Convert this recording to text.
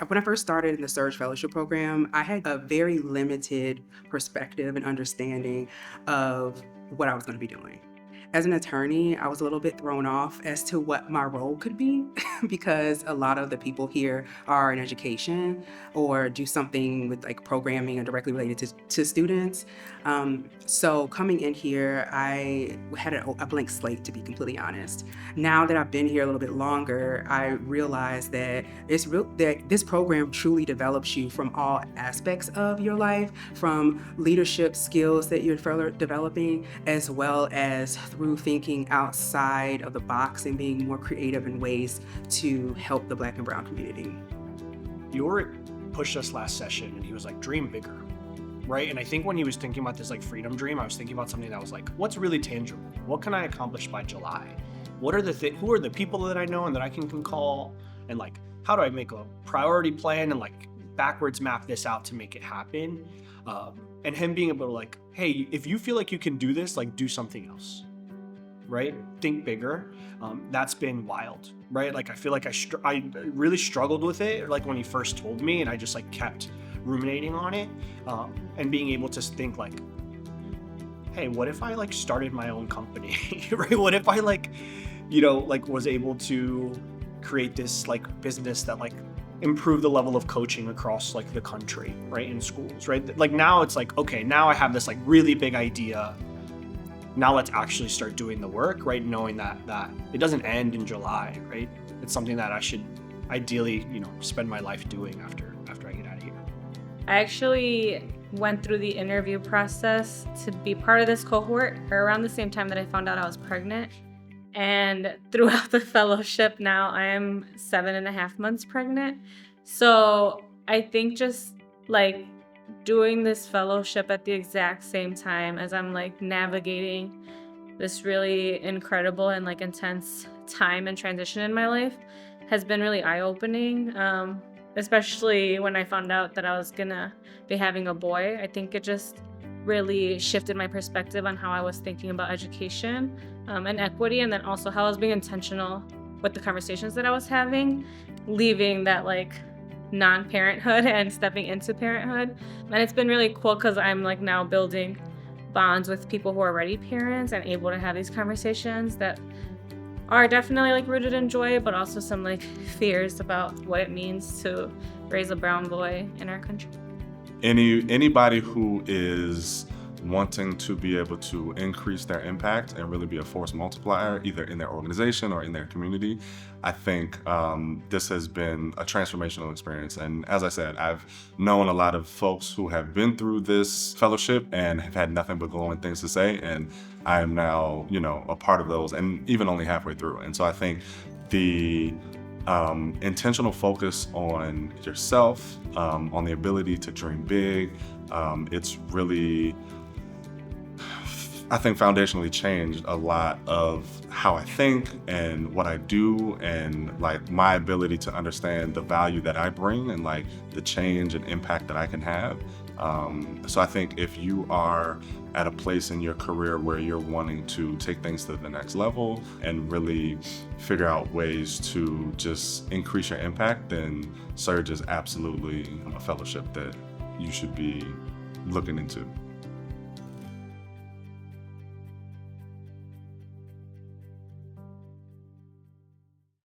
When I first started in the Surge Fellowship Program, I had a very limited perspective and understanding of what I was going to be doing. As an attorney, I was a little bit thrown off as to what my role could be because a lot of the people here are in education or do something with like programming or directly related to students. So coming in here, I had a blank slate, to be completely honest. Now that I've been here a little bit longer, I realize that that this program truly develops you from all aspects of your life, from leadership skills that you're further developing, as well as through thinking outside of the box and being more creative in ways to help the Black and Brown community. Yorick pushed us last session and he was like, dream bigger, right? And I think when he was thinking about this like freedom dream, I was thinking about something that was like, what's really tangible? What can I accomplish by July? What are who are the people that I know and that I can call? And like, how do I make a priority plan and like backwards map this out to make it happen? And him being able to like, hey, if you feel like you can do this, like do something else, right? Think bigger. That's been wild, right? Like, I feel like I really struggled with it, like when he first told me, and I just like kept ruminating on it, and being able to think like, hey, what if I like started my own company, right? What if I like, like was able to create this like business that like improve the level of coaching across like the country, right? In schools, right? Like now it's like, okay, now I have this like really big idea. Now let's actually start doing the work, right? Knowing that it doesn't end in July, right? It's something that I should ideally, spend my life doing after I get out of here. I actually went through the interview process to be part of this cohort around the same time that I found out I was pregnant. And throughout the fellowship now, I am 7.5 months pregnant. So I think just like doing this fellowship at the exact same time as I'm like navigating this really incredible and like intense time and transition in my life has been really eye-opening, especially when I found out that I was gonna be having a boy. I think it just really shifted my perspective on how I was thinking about education and equity, and then also how I was being intentional with the conversations that I was having, leaving that like non-parenthood and stepping into parenthood. And it's been really cool because I'm like now building bonds with people who are already parents and able to have these conversations that are definitely like rooted in joy, but also some like fears about what it means to raise a brown boy in our country. Anybody who is wanting to be able to increase their impact and really be a force multiplier, either in their organization or in their community, I think this has been a transformational experience. And as I said, I've known a lot of folks who have been through this fellowship and have had nothing but glowing things to say. And I am now, a part of those, and even only halfway through. And so I think the intentional focus on yourself, on the ability to dream big, it's really, I think, foundationally changed a lot of how I think and what I do, and like my ability to understand the value that I bring and like the change and impact that I can have. So I think if you are at a place in your career where you're wanting to take things to the next level and really figure out ways to just increase your impact, then Surge is absolutely a fellowship that you should be looking into.